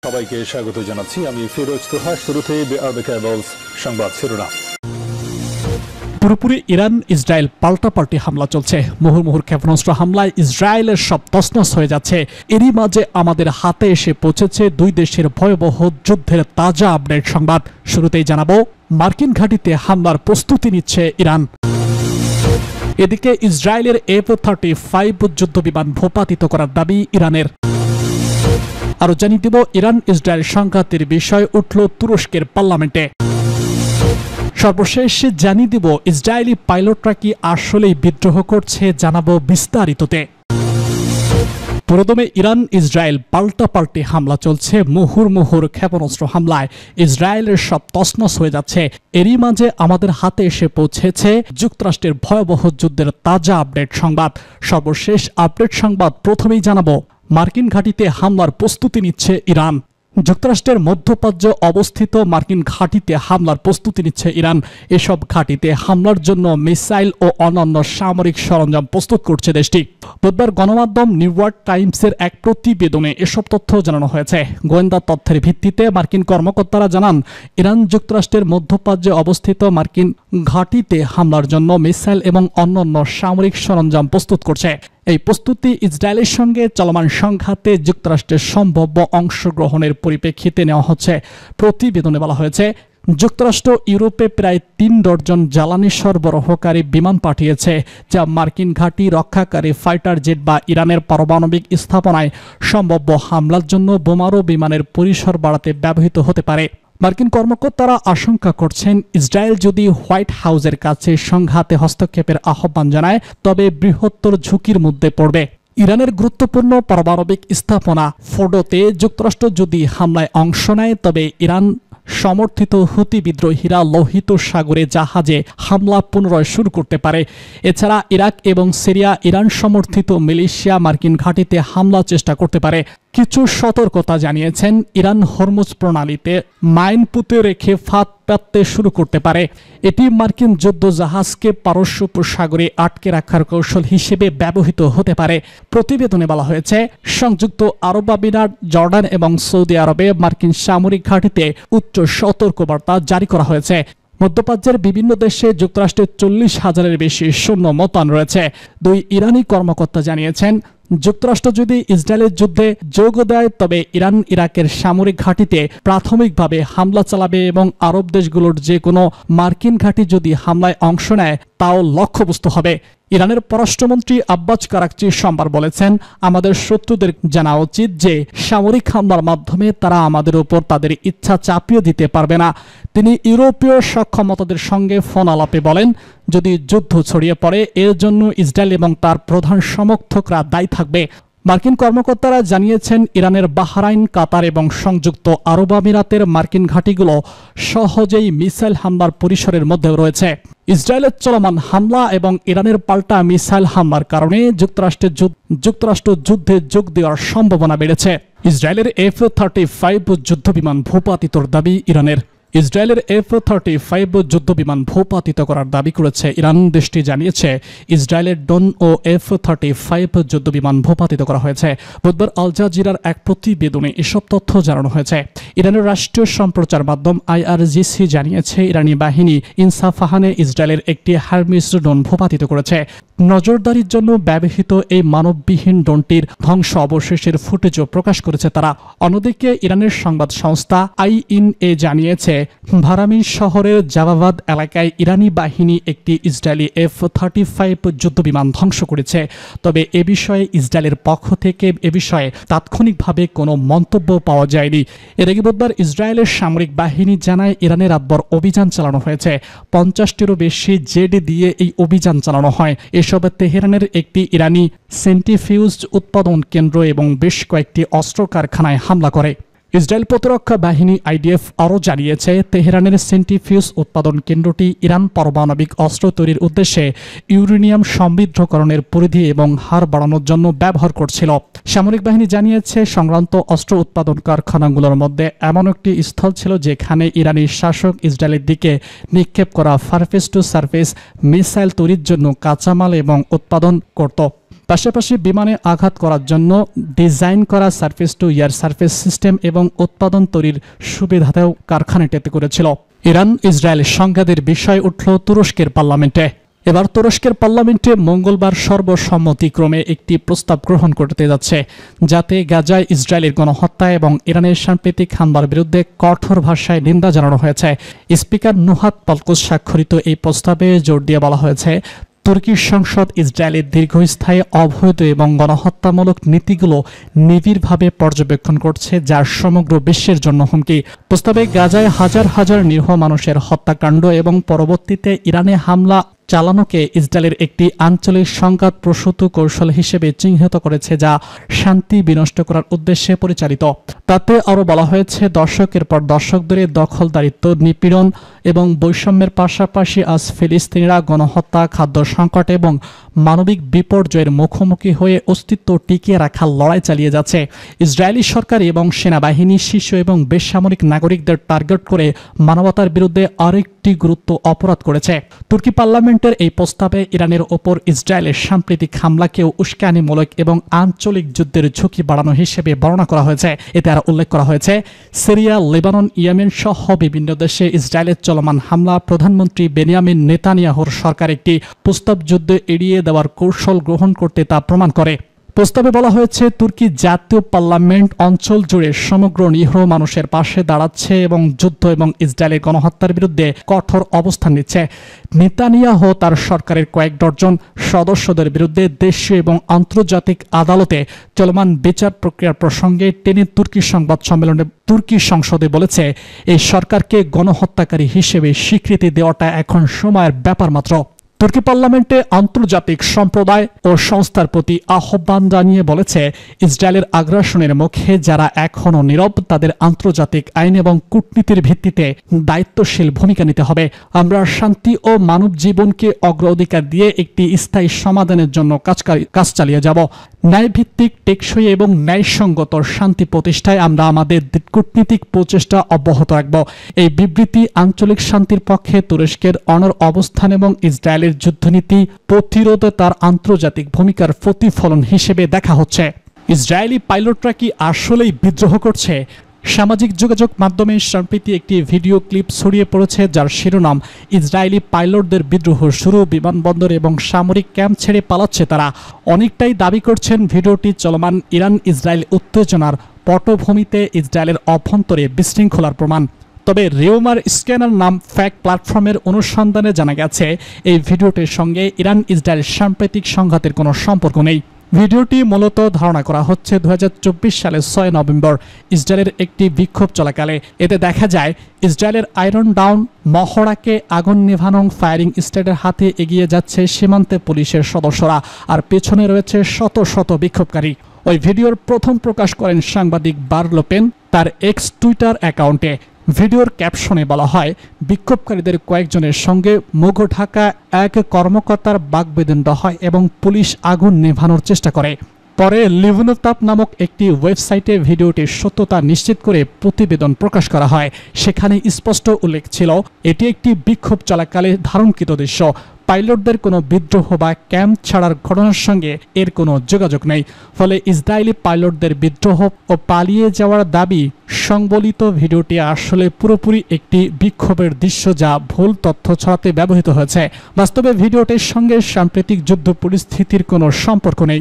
সবাইকে স্বাগত জানাচ্ছি। আমি ফিরোজ তোহা। শুরুতেই সংবাদ শিরোনাম। পুরোপুরি ইরান ইসরায়েল পাল্টাপাল্টি হামলা চলছে। মুহুর্মুহুর ক্ষেপণাস্ত্র হামলায় ইসরায়েলের সব তছনছ হয়ে যাচ্ছে। এরই মাঝে আমাদের হাতে এসে পৌঁছেছে দুই দেশের ভয়াবহ যুদ্ধের তাজা আপডেট সংবাদ। শুরুতেই জানাবো, মার্কিন ঘাঁটিতে হামলার প্রস্তুতি নিচ্ছে ইরান। এদিকে ইসরায়েলের F-35 যুদ্ধবিমান ভূপাতিত করার দাবি ইরানের। আরো জানিয়ে দিব, ইরান ইসরায়েল সংঘাতের বিষয় উঠল তুরস্কের পার্লামেন্টে। সর্বশেষ জানিয়ে দিব, ইসরায়েলি পাইলটরা কি আসলেই বিদ্রোহ করছে, জানাবো বিস্তারিততে। প্রথমে ইরান ইসরায়েল পাল্টাপাল্টি হামলা চলছে। মুহুর্মুহুর ক্ষেপণাস্ত্র হামলায় ইসরায়েলের সব তছনছ হয়ে যাচ্ছে। এরই মাঝে আমাদের হাতে এসে পৌঁছেছে যুক্তরাষ্ট্রের ভয়াবহ যুদ্ধের তাজা আপডেট সংবাদ। সর্বশেষ আপডেট সংবাদ প্রথমেই জানাবো, মার্কিন ঘাঁটিতে হামলার প্রস্তুতি নিচ্ছে ইরান। যুক্তরাষ্ট্রের মধ্যপ্রাচ্য অবস্থিত মার্কিন ঘাঁটিতে হামলার প্রস্তুতি নিচ্ছে ইরান। এসব ঘাঁটিতে হামলার জন্য মিসাইল ও অন্যান্য সামরিক সরঞ্জাম প্রস্তুত করছে দেশটি। বুধবার গণমাধ্যম নিউ ইয়র্ক টাইমসের এক প্রতিবেদনে এসব তথ্য জানানো হয়েছে। গোয়েন্দা তথ্যের ভিত্তিতে মার্কিন কর্মকর্তারা জানান, ইরান যুক্তরাষ্ট্রের মধ্যপ্রাচ্যে অবস্থিত মার্কিন ঘাঁটিতে হামলার জন্য মিসাইল এবং অন্যান্য সামরিক সরঞ্জাম প্রস্তুত করছে। এই প্রস্তুতি ইসরায়েলের সঙ্গে চলমান সংঘাতে যুক্তরাষ্ট্রের সম্ভাব্য অংশগ্রহণের পরিপ্রেক্ষিতে নেওয়া হচ্ছে। প্রতিবেদনে বলা হয়েছে, যুক্তরাষ্ট্র ইউরোপে প্রায় 3 ডজন জ্বালানি সরবরাহকারী বিমান পাঠিয়েছে, যা মার্কিন ঘাঁটি রক্ষাকারী ফাইটার জেট বা ইরানের পারমাণবিক স্থাপনায় সম্ভাব্য হামলার জন্য বোমারু বিমানের পরিসর বাড়াতে ব্যবহৃত হতে পারে। মার্কিন কর্মকর্তারা আশঙ্কা করছেন, ইসরায়েল যদি হোয়াইট হাউসের কাছে সংঘাতে হস্তক্ষেপের আহ্বান জানায়, তবে বৃহত্তর ঝুঁকির মধ্যে পড়বে। ইরানের গুরুত্বপূর্ণ পারমাণবিক স্থাপনা ফোর্ডোতে যুক্তরাষ্ট্র যদি হামলায় অংশ নেয়, তবে ইরান সমর্থিত হুতি বিদ্রোহীরা লোহিত সাগরে জাহাজে হামলা পুনরায় শুরু করতে পারে। এছাড়া ইরাক এবং সিরিয়া ইরান সমর্থিত মিলিশিয়া মার্কিন ঘাঁটিতে হামলা চেষ্টা করতে পারে। কিছু সতর্কতা জানিয়েছেন, ইরান হরমুজ প্রণালীতে মাইন পুঁতে রেখে ফাঁদ পাততে শুরু করতে পারে। এটি মার্কিন যুদ্ধ জাহাজকে পারস্য উপসাগরে আটকে রাখার কৌশল হিসেবে ব্যবহৃত হতে পারে। প্রতিবেদনে বলা হয়েছে, সংযুক্ত আরব আমিরাত, জর্ডান এবং সৌদি আরবে মার্কিন সামরিক ঘাঁটিতে উচ্চ সতর্কবার্তা জারি করা হয়েছে। মধ্যপ্রাচ্যের বিভিন্ন দেশে যুক্তরাষ্ট্রের 40,000-এর বেশি সৈন্য মোতায়েন রয়েছে। দুই ইরানি কর্মকর্তা জানিয়েছেন, যুক্তরাষ্ট্র যদি ইসরায়েলের যুদ্ধে যোগ দেয়, তবে ইরান ইরাকের সামরিক ঘাঁটিতে প্রাথমিকভাবে হামলা চালাবে এবং আরব দেশগুলোর যে কোনো মার্কিন ঘাঁটি যদি হামলায় অংশ নেয়, তাও লক্ষ্যবস্তু হবে। ইরানের পররাষ্ট্রমন্ত্রী আব্বাস কারাকচি সোমবার বলেছেন, আমাদের শত্রুদের জানা উচিত যে সামরিক হামলার মাধ্যমে তারা আমাদের উপর তাদের ইচ্ছা চাপিয়ে দিতে পারবে না। তিনি ইউরোপীয় সক্ষমতাদের সঙ্গে ফোন আলাপে বলেন, যদি যুদ্ধ ছড়িয়ে পড়ে, এর জন্য ইসরায়েল এবং তার প্রধান সমর্থকরা দায়ী থাকবে। মার্কিন কর্মকর্তারা জানিয়েছেন, ইরানের বাহরাইন, কাতার এবং সংযুক্ত আরব আমিরাতের মার্কিন ঘাঁটিগুলো সহজেই মিসাইল হামলার পরিসরের মধ্যে রয়েছে। ইসরায়েলের চলমান হামলা এবং ইরানের পাল্টা মিসাইল হামলার কারণে যুক্তরাষ্ট্র যুদ্ধে যোগ দেওয়ার সম্ভাবনা বেড়েছে। ইসরায়েলের F-35 যুদ্ধবিমান ভূপাতিতর দাবি ইরানের। ইসরায়েলের F-35 যুদ্ধবিমান ভূপাতিত করার দাবি করেছে ইরান। দেশটি জানিয়েছে, ইসরায়েলের ড্রোন ও F-35 যুদ্ধবিমান ভূপাতিত করা হয়েছে। বুধবার আল জাজিরার এক প্রতিবেদনে এসব তথ্য জানানো হয়েছে। ইরানের রাষ্ট্রীয় সম্প্রচার মাধ্যম IRGC জানিয়েছে, ইরানি বাহিনী ইনসাফাহানে ইসরায়েলের একটি হারমিস ড্রোন ভূপাতিত করেছে। নজরদারির জন্য ব্যবহৃত এই মানববিহীন ড্রোনটির ধ্বংস অবশেষের ফুটেজও প্রকাশ করেছে তারা। অন্যদিকে ইরানের সংবাদ সংস্থা INA জানিয়েছে, ভারামিন শহরের জাভাবাদ এলাকায় ইরানি বাহিনী একটি ইসরায়েলি F-35 যুদ্ধবিমান ধ্বংস করেছে। তবে এ বিষয়ে ইসরায়েলের পক্ষ থেকে তাৎক্ষণিকভাবে কোনো মন্তব্য পাওয়া যায়নি। এর আগে বুধবার ইসরায়েলের সামরিক বাহিনী জানায়, ইরানে রাতভর অভিযান চালানো হয়েছে। 50টিরও বেশি জেট দিয়ে এই অভিযান চালানো হয়। এসব তেহরানের একটি ইরানি সেন্ট্রিফিউজ উৎপাদন কেন্দ্র এবং বেশ কয়েকটি অস্ত্র কারখানায় হামলা করে। ইসরায়েল প্রতিরক্ষা বাহিনী IDF আরও জানিয়েছে, তেহরানের সেন্ট্রিফিউজ উৎপাদন কেন্দ্রটি ইরান পারমাণবিক অস্ত্র তৈরির উদ্দেশ্যে ইউরেনিয়াম সমৃদ্ধকরণের পরিধি এবং হার বাড়ানোর জন্য ব্যবহার করছিল। সামরিক বাহিনী জানিয়েছে, সংক্রান্ত অস্ত্র উৎপাদন কারখানাগুলোর মধ্যে এমন একটি স্থল ছিল যেখানে ইরানি শাসক ইসরায়েলের দিকে নিক্ষেপ করা সারফেস টু সারফেস মিসাইল তৈরির জন্য কাঁচামাল এবং উৎপাদন করত। পাশাপাশি বিমানে আঘাত করার জন্য ডিজাইন করা surface two air surface system এবং উৎপাদন তৈরির সুবিধাতেও কারখানাটিতে করেছিল। ইরান ইসরায়েল সংঘাতের বিষয় উঠল তুরস্কের পার্লামেন্টে। এবার তুরস্কের পার্লামেন্টে মঙ্গলবার সর্বসম্মতিক্রমে একটি প্রস্তাব গ্রহণ করতে যাচ্ছে, যাতে গাজায় ইসরায়েলের গণহত্যা এবং ইরানের সাম্প্রতিক হামলার বিরুদ্ধে কঠোর ভাষায় নিন্দা জানানো হয়েছে। স্পিকার নুহাত পলকুস স্বাক্ষরিত এই প্রস্তাবে জোর দিয়ে বলা হয়েছে, তুর্কির সংসদ ইসরায়েলের দীর্ঘস্থায়ী অবৈধ এবং গণহত্যামূলক নীতিগুলো নিবিড়ভাবে পর্যবেক্ষণ করছে, যা সমগ্র বিশ্বের জন্য হুমকি। প্রস্তাবে গাজায় হাজার হাজার নিরীহ মানুষের হত্যাকাণ্ড এবং পরবর্তীতে ইরানে হামলা চালানোকে ইসরায়েলের একটি আঞ্চলিক সংঘাত প্রসূত কৌশল হিসেবে চিহ্নিত করেছে, যা শান্তি বিনষ্ট করার উদ্দেশ্যে পরিচালিত। তাতে আরও বলা হয়েছে, দশকের পর দশক ধরে দখলদারিত্ব, নিপীড়ন এবং বৈষম্যের পাশাপাশি আজ ফিলিস্তিনিরা গণহত্যা, খাদ্য সংকট এবং মানবিক বিপর্যয়ের মুখোমুখি হয়ে অস্তিত্ব টিকিয়ে রাখার লড়াই চালিয়ে যাচ্ছে। ইসরায়েলি সরকার এবং সেনাবাহিনী শিশু এবং বেসামরিক নাগরিকদের টার্গেট করে মানবতার বিরুদ্ধে আরেকটি গুরুত্ব অপরাধ করেছে। তুর্কি পার্লামেন্টের এই প্রস্তাবে ইরানের ওপর ইসরায়েলের সাম্প্রতিক হামলাকেও উস্কানিমূলক এবং আঞ্চলিক যুদ্ধের ঝুঁকি বাড়ানো হিসেবে বর্ণনা করা হয়েছে। এতে আরও উল্লেখ করা হয়েছে, সিরিয়া, লেবানন, ইয়েমেন সহ বিভিন্ন দেশে ইসরায়েলের চলমান হামলা প্রধানমন্ত্রী বেনিয়ামিন নেতানিয়াহুর সরকার একটি প্রস্তাব যুদ্ধ এড়িয়ে দেওয়ার কৌশল গ্রহণ করতে তা প্রমাণ করে। প্রস্তাবে বলা হয়েছে, তুর্কি জাতীয় পার্লামেন্ট অঞ্চল জুড়ে সমগ্র নিরীহ মানুষের পাশে দাঁড়াচ্ছে এবং যুদ্ধ এবং ইসরায়েলের গণহত্যার বিরুদ্ধে কঠোর অবস্থান নিচ্ছে। নেতানিয়াহু তার সরকারের কয়েক ডজন সদস্যদের বিরুদ্ধে দেশীয় এবং আন্তর্জাতিক আদালতে চলমান বিচার প্রক্রিয়ার প্রসঙ্গে টেনে তুর্কি সংবাদ সম্মেলনে তুর্কি সংসদে বলেছে, এই সরকারকে গণহত্যাকারী হিসেবে স্বীকৃতি দেওয়াটা এখন সময়ের ব্যাপার মাত্র। তুর্কি পার্লামেন্টে আন্তর্জাতিক সম্প্রদায় ও সংস্থার প্রতি আহ্বান জানিয়ে বলেছে, ইসরায়েলের আগ্রাসনের মুখে যারা এখনও নীরব, তাদের আন্তর্জাতিক আইন এবং কূটনীতির ভিত্তিতে দায়িত্বশীল ভূমিকা নিতে হবে। আমরা শান্তি ও মানব জীবনকে অগ্রাধিকার দিয়ে একটি স্থায়ী সমাধানের জন্য কাজ চালিয়ে যাব। ন্যায়ভিত্তিক, টেকসই এবং ন্যায়সঙ্গত শান্তি প্রতিষ্ঠায় আমরা আমাদের কূটনীতিক প্রচেষ্টা অব্যাহত রাখব। এই বিবৃতি আঞ্চলিক শান্তির পক্ষে তুরস্কের অনড় অবস্থান এবং ইসরায়েলের যুদ্ধনীতি প্রতিরোধে তার আন্তর্জাতিক ভূমিকার প্রতিফলন হিসেবে দেখা হচ্ছে। ইসরায়েলি পাইলটরা কি আসলেই বিদ্রোহ করছে? সামাজিক যোগাযোগ মাধ্যমে সম্প্রতি একটি ভিডিও ক্লিপ ছড়িয়ে পড়েছে, যার শিরোনাম, ইসরায়েলি পাইলটদের বিদ্রোহ শুরু, বিমানবন্দর এবং সামরিক ক্যাম্প ছেড়ে পালাচ্ছে তারা। অনেকটাই দাবি করছেন ভিডিওটি চলমান ইরান ইসরায়েল উত্তেজনার পটভূমিতে ইসরায়েলের অভ্যন্তরে বিশৃঙ্খলার প্রমাণ। তবে রিউমার স্ক্যানার নাম ফ্যাক্ট প্ল্যাটফর্মের অনুসন্ধানে জানা গেছে, এই ভিডিওটির সঙ্গে ইরান ইসরায়েল সাম্প্রতিক সংঘাতের কোনো সম্পর্ক নেই। ভিডিওটি মূলত ধারণা করা হচ্ছে 2024 সালের 6 নভেম্বর ইসরায়েলের একটি বিক্ষোভ চলাকালে। এতে দেখা যায়, ইসরায়েলের আয়রন ডাউন মহড়াকে আগুন নেভানো ফায়ারিং স্কোয়াডের হাতে এগিয়ে যাচ্ছে সীমান্তে পুলিশের সদস্যরা, আর পেছনে রয়েছে শত শত বিক্ষোভকারী। ওই ভিডিওর প্রথম প্রকাশ করেন সাংবাদিক বার লোপেন তার এক্স টুইটার অ্যাকাউন্টে। ভিডিওর ক্যাপশনে বলা হয়, বিক্ষোভকারীদের কয়েকজনের সঙ্গে মুখ ঢাকা এক কর্মকর্তার বাকবিতণ্ডা হয় এবং পুলিশ আগুন নেভানোর চেষ্টা করে। পরে লিভনোতাপ নামক একটি ওয়েবসাইটে ভিডিওটির সত্যতা নিশ্চিত করে প্রতিবেদন প্রকাশ করা হয়। সেখানে স্পষ্ট উল্লেখ ছিল, এটি একটি বিক্ষোভ চলাকালে ধারণকৃত দৃশ্য। পাইলটদের কোনো বিদ্রোহ বা ক্যাম্প ছাড়ার ঘটনার সঙ্গে এর কোনো যোগাযোগ নেই। ফলে ইসরায়েলি পাইলটদের বিদ্রোহ ও পালিয়ে যাওয়ার দাবি সংবলিত ভিডিওটি আসলে পুরোপুরি একটি বিক্ষোভের দৃশ্য, যা ভুল তথ্য ছড়াতে ব্যবহৃত হয়েছে। বাস্তবে ভিডিওটির সঙ্গে সাম্প্রতিক যুদ্ধ পরিস্থিতির কোনো সম্পর্ক নেই।